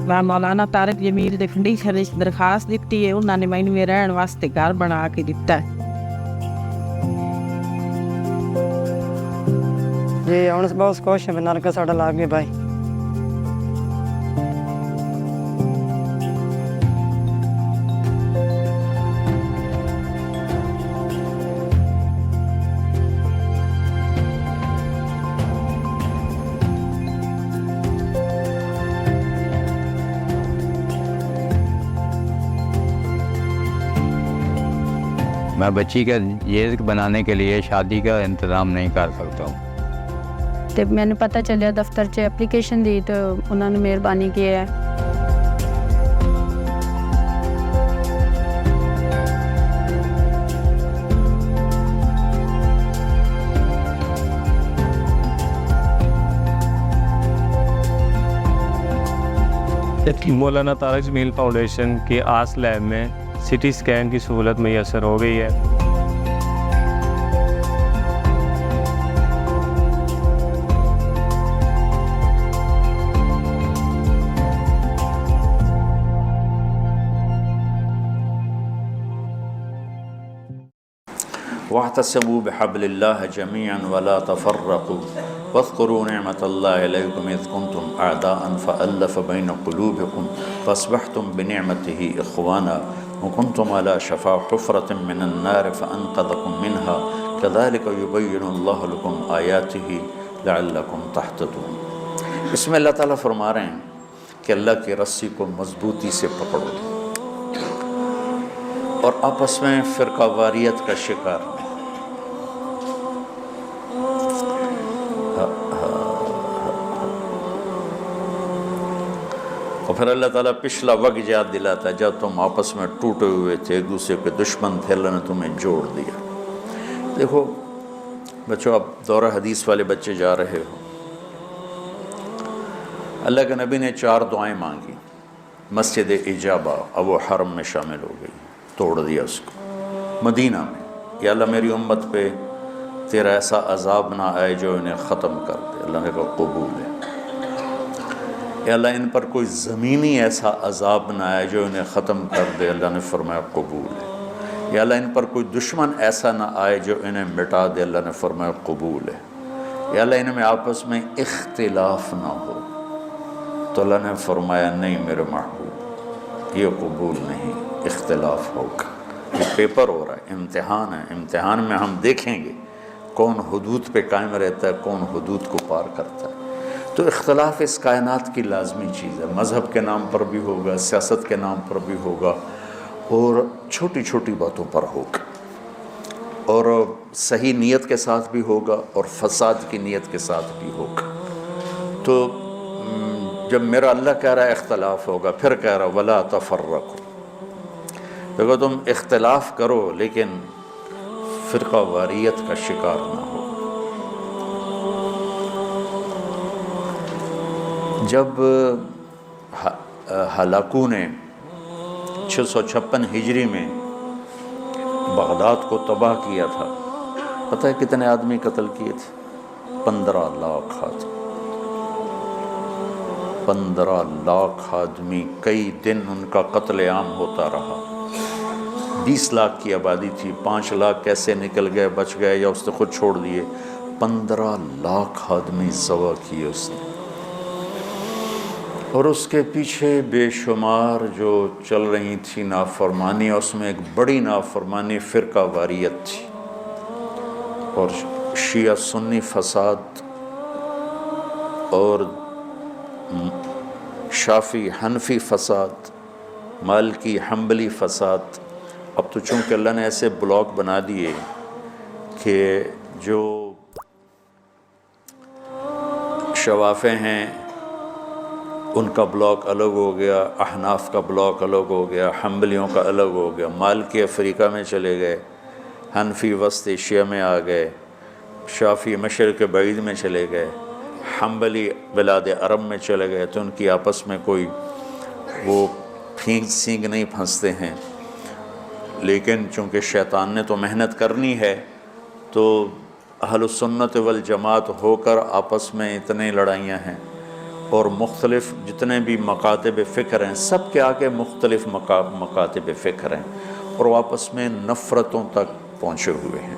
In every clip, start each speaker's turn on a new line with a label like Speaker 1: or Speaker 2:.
Speaker 1: ਮੈਂ ਮੌਲਾਨਾ ਤਾਰਿਕ ਜਮੀਲ ਦੇ ਕੰਡੀਸ਼ਨ ਵਿੱਚ ਦਰਖਾਸਤ ਦਿੱਤੀ ਹੈ, ਉਹਨਾਂ ਨੇ ਮੈਨੂੰ ਰਹਿਣ ਵਾਸਤੇ ਘਰ ਬਣਾ ਕੇ ਦਿੱਤਾ।
Speaker 2: جی ہوں بہت خوش ہیں نلکا ساڈا لا گئے بھائی۔
Speaker 3: میں بچی کا رزق بنانے کے لیے شادی کا انتظام نہیں کر سکتا ہوں۔
Speaker 4: ਤੇ ਮੈਨੂੰ ਪਤਾ ਚੱਲਿਆ ਦਫ਼ਤਰ 'ਚ ਐਪਲੀਕੇਸ਼ਨ ਦੀ ਤਾਂ ਉਹਨਾਂ ਨੇ ਮਿਹਰਬਾਨੀ ਕੀ ਹੈ।
Speaker 5: مولانا طارق جمیل فاؤنڈیشن کے آس لیب میں سٹی اسکین کی سہولت میسر ہو گئی ہے۔
Speaker 6: واعتصموا بحبل الله جميعا ولا تفرقوا واذكروا نعمة الله عليكم إذ كنتم أعداء فألف بين قلوبكم فأصبحتم بنعمته إخوانا وكنتم على شفا حفرة من النار فأنقذكم منها كذلك يبين الله لكم آياته لعلكم تهتدون۔ اس میں اللہ تعالیٰ فرما رہے ہیں کہ اللہ کی رسی کو مضبوطی سے پکڑو اور آپس میں فرقہ واریت کا شکار نہیں۔ اور پھر اللہ تعالیٰ پچھلا وقت یاد دلاتا ہے جب تم آپس میں ٹوٹے ہوئے تھے، ایک دوسرے کے دشمن تھے، اللہ نے تمہیں جوڑ دیا۔ دیکھو بچوں، اب دورہ حدیث والے بچے جا رہے ہو، اللہ کے نبی نے 4 دعائیں مانگی، مسجد اجابہ اب وہ حرم میں شامل ہو گئی، توڑ دیا اس کو۔ مدینہ میں، یا اللہ میری امت پہ تیرا ایسا عذاب نہ آئے جو انہیں ختم کر دے، اللہ نے کہا قبول ہے۔ یا اللہ ان پر کوئی زمینی ایسا عذاب نہ آئے جو انہیں ختم کر دے، اللہ نے فرمایا قبول ہے۔ یا اللہ ان پر کوئی دشمن ایسا نہ آئے جو انہیں مٹا دے، اللہ نے فرمایا قبول ہے۔ یا اللہ ان میں آپس میں اختلاف نہ ہو، تو اللہ نے فرمایا نہیں میرے محبوب، یہ قبول نہیں، اختلاف ہوگا۔ یہ پیپر ہو رہا ہے، امتحان ہے، امتحان میں ہم دیکھیں گے کون حدود پہ قائم رہتا ہے، کون حدود کو پار کرتا ہے۔ تو اختلاف اس کائنات کی لازمی چیز ہے، مذہب کے نام پر بھی ہوگا، سیاست کے نام پر بھی ہوگا، اور چھوٹی چھوٹی باتوں پر ہوگا، اور صحیح نیت کے ساتھ بھی ہوگا اور فساد کی نیت کے ساتھ بھی ہوگا۔ تو جب میرا اللہ کہہ رہا ہے اختلاف ہوگا، پھر کہہ رہا ولا تفرقوا، دیکھو تم اختلاف کرو لیکن فرقہ واریت کا شکار نہ ہو۔ جب ہلاکو نے 656 ہجری میں بغداد کو تباہ کیا تھا، پتہ ہے کتنے آدمی قتل کیے تھے؟ 15 لاکھ آدمی، 15 لاکھ آدمی، کئی دن ان کا قتل عام ہوتا رہا۔ 20 لاکھ کی آبادی تھی، 5 لاکھ کیسے نکل گئے، بچ گئے یا اس نے خود چھوڑ دیے، 15 لاکھ آدمی ذبح کیے اس نے۔ اور اس کے پیچھے بے شمار جو چل رہی تھی نافرمانی، اس میں ایک بڑی نافرمانی فرقہ واریت تھی، اور شیعہ سنی فساد اور شافی حنفی فساد، مالکی حنبلی فساد۔ اب تو چونکہ اللہ نے ایسے بلاک بنا دیے کہ جو شوافے ہیں ان کا بلاک الگ ہو گیا، احناف کا بلاک الگ ہو گیا، حنبلیوں کا الگ ہو گیا، مالکی افریقہ میں چلے گئے، حنفی وسط ایشیا میں آ گئے، شافی مشرق بعید میں چلے گئے، حنبلی بلاد عرب میں چلے گئے، تو ان کی آپس میں کوئی وہ پھینک سینگ نہیں پھنستے ہیں۔ لیکن چونکہ شیطان نے تو محنت کرنی ہے، تو اہل السنت والجماعت ہو کر آپس میں اتنے لڑائیاں ہیں، اور مختلف جتنے بھی مکاتب فکر ہیں سب کے آگے مختلف مکاتب فکر ہیں، اور وہ آپس میں نفرتوں تک پہنچے ہوئے ہیں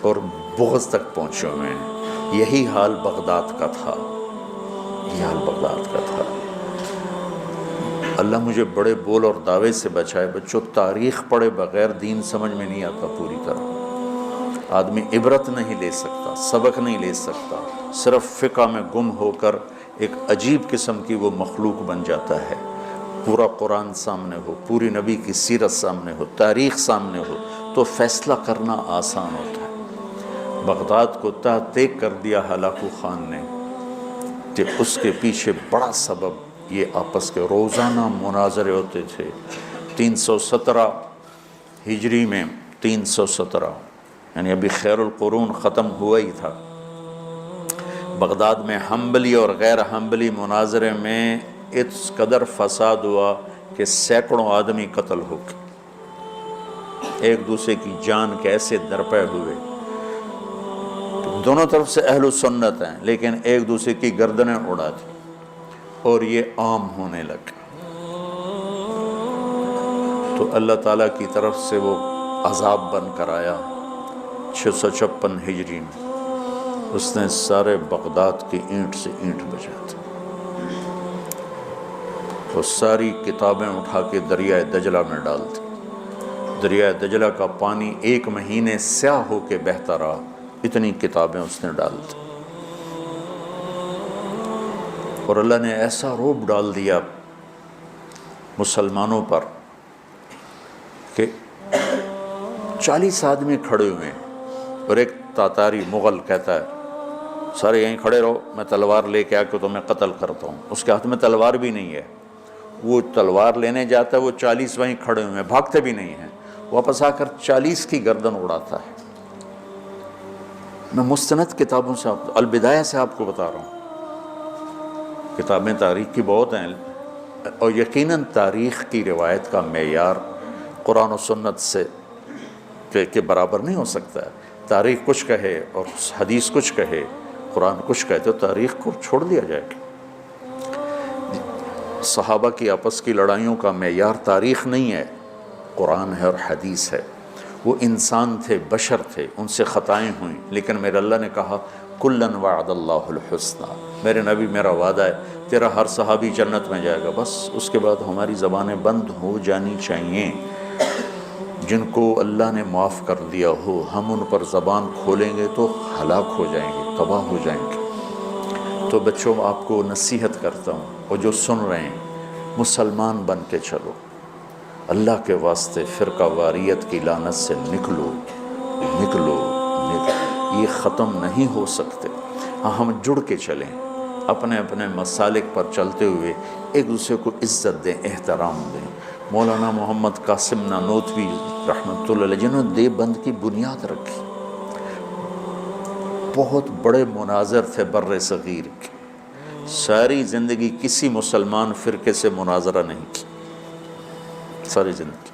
Speaker 6: اور بغض تک پہنچے ہوئے ہیں۔ یہی حال بغداد کا تھا، یہی حال بغداد کا تھا۔ اللہ مجھے بڑے بول اور دعوے سے بچائے۔ بچوں، تاریخ پڑھے بغیر دین سمجھ میں نہیں آتا پوری طرح۔ آدمی عبرت نہیں لے سکتا، سبق نہیں لے سکتا، صرف فقہ میں گم ہو کر ایک عجیب قسم کی وہ مخلوق بن جاتا ہے۔ پورا قرآن سامنے ہو، پوری نبی کی سیرت سامنے ہو، تاریخ سامنے ہو تو فیصلہ کرنا آسان ہوتا ہے۔ بغداد کو تحت کر دیا ہلاکو خان نے، کہ اس کے پیچھے بڑا سبب یہ آپس کے روزانہ مناظرے ہوتے تھے۔ 317 ہجری میں 317 یعنی ابھی خیر القرون ختم ہوا ہی تھا، بغداد میں حنبلی اور غیر حنبلی مناظرے میں اس قدر فساد ہوا کہ سینکڑوں آدمی قتل ہو گئے، ایک دوسرے کی جان کے ایسے درپے ہوئے۔ دونوں طرف سے اہل سنت ہیں لیکن ایک دوسرے کی گردنیں اڑا دی، اور یہ عام ہونے لگا۔ تو اللہ تعالیٰ کی طرف سے وہ عذاب بن کر آیا 656 ہجری میں۔ اس نے سارے بغداد کی اینٹ سے اینٹ بجا دی، وہ ساری کتابیں اٹھا کے دریائے دجلہ میں ڈال دی۔ دریائے دجلہ کا پانی 1 مہینے سیاہ ہو کے بہتا رہا، اتنی کتابیں اس نے ڈال دی۔ اور اللہ نے ایسا رعب ڈال دیا مسلمانوں پر کہ 40 آدمی کھڑے ہوئے ہیں، اور ایک تاتاری مغل کہتا ہے سارے یہیں کھڑے رہو، میں تلوار لے کے آ کے تمہیں قتل کرتا ہوں۔ اس کے ہاتھ میں تلوار بھی نہیں ہے، وہ تلوار لینے جاتا ہے، وہ 40 وہیں کھڑے ہوئے ہیں، بھاگتے بھی نہیں ہیں، واپس آ کر 40 کی گردن اڑاتا ہے۔ میں مستند کتابوں سے البدایہ سے آپ کو بتا رہا ہوں، کتابیں تاریخ کی بہت ہیں، اور یقیناً تاریخ کی روایت کا معیار قرآن و سنت سے کے برابر نہیں ہو سکتا ہے۔ تاریخ کچھ کہے اور حدیث کچھ کہے، قرآن کچھ کہے، تو تاریخ کو چھوڑ دیا جائے گا۔ صحابہ کی آپس کی لڑائیوں کا معیار تاریخ نہیں ہے، قرآن ہے اور حدیث ہے۔ وہ انسان تھے، بشر تھے، ان سے خطائیں ہوئیں، لیکن میرے اللہ نے کہا کلن وعد اللہ الحسنى، میرے نبی میرا وعدہ ہے تیرا ہر صحابی جنت میں جائے گا۔ بس اس کے بعد ہماری زبانیں بند ہو جانی چاہیے۔ جن کو اللہ نے معاف کر دیا ہو، ہم ان پر زبان کھولیں گے تو ہلاک ہو جائیں گے، تباہ ہو جائیں گے۔ تو بچوں، آپ کو نصیحت کرتا ہوں، اور جو سن رہے ہیں، مسلمان بن کے چلو، اللہ کے واسطے فرقہ واریت کی لعنت سے نکلو نکلو نکلو، یہ ختم نہیں ہو سکتے۔ ہاں، ہم جڑ کے چلیں، اپنے اپنے مسالک پر چلتے ہوئے ایک دوسرے کو عزت دیں، احترام دیں۔ مولانا محمد قاسم نانوتوی رحمۃ اللہ علیہ، جنہوں نے دیوبند کی بنیاد رکھی، بہت بڑے مناظر تھے بر صغیر کے، ساری زندگی کسی مسلمان فرقے سے مناظرہ نہیں کی، ساری زندگی۔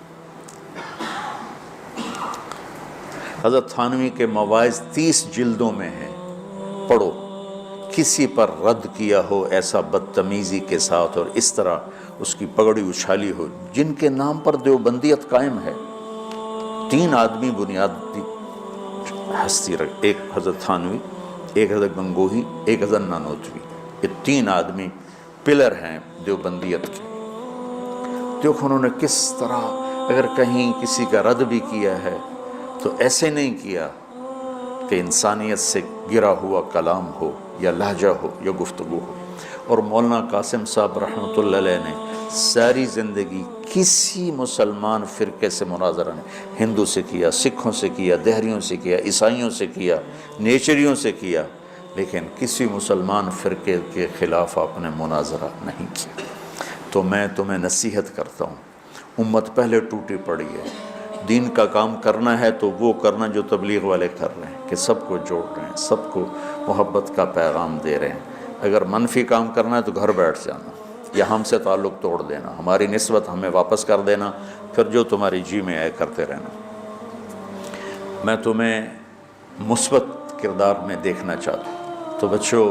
Speaker 6: حضرت تھانوی کے مواعظ 30 جلدوں میں ہیں، پڑھو۔ کسی پر رد کیا ہو ایسا بدتمیزی کے ساتھ اور اس طرح اس کی پگڑی اچھالی ہو، جن کے نام پر دیوبندیت قائم ہے۔ 3 آدمی بنیادی ہستی رکھ، ایک حضرت تھانوی، ایک حضرت گنگوہی، ایک حضرت نانوتوی، یہ 3 آدمی پلر ہیں دیوبندیت کے۔ دیکھو انہوں نے کس طرح، اگر کہیں کسی کا رد بھی کیا ہے تو ایسے نہیں کیا کہ انسانیت سے گرا ہوا کلام ہو یا لہجہ ہو یا گفتگو ہو۔ اور مولانا قاسم صاحب رحمۃ اللہ علیہ نے ساری زندگی کسی مسلمان فرقے سے مناظرہ نہیں، ہندو سے کیا، سکھوں سے کیا، دہریوں سے کیا، عیسائیوں سے کیا، نیچریوں سے کیا، لیکن کسی مسلمان فرقے کے خلاف آپ نے مناظرہ نہیں کیا۔ تو میں تمہیں نصیحت کرتا ہوں، امت پہلے ٹوٹی پڑی ہے، دین کا کام کرنا ہے تو وہ کرنا جو تبلیغ والے کر رہے ہیں، کہ سب کو جوڑ رہے ہیں، سب کو محبت کا پیغام دے رہے ہیں۔ اگر منفی کام کرنا ہے تو گھر بیٹھ جانا، یا ہم سے تعلق توڑ دینا، ہماری نسبت ہمیں واپس کر دینا، پھر جو تمہاری جی میں آئے کرتے رہنا۔ میں تمہیں مثبت کردار میں دیکھنا چاہتا ہوں۔ تو بچوں،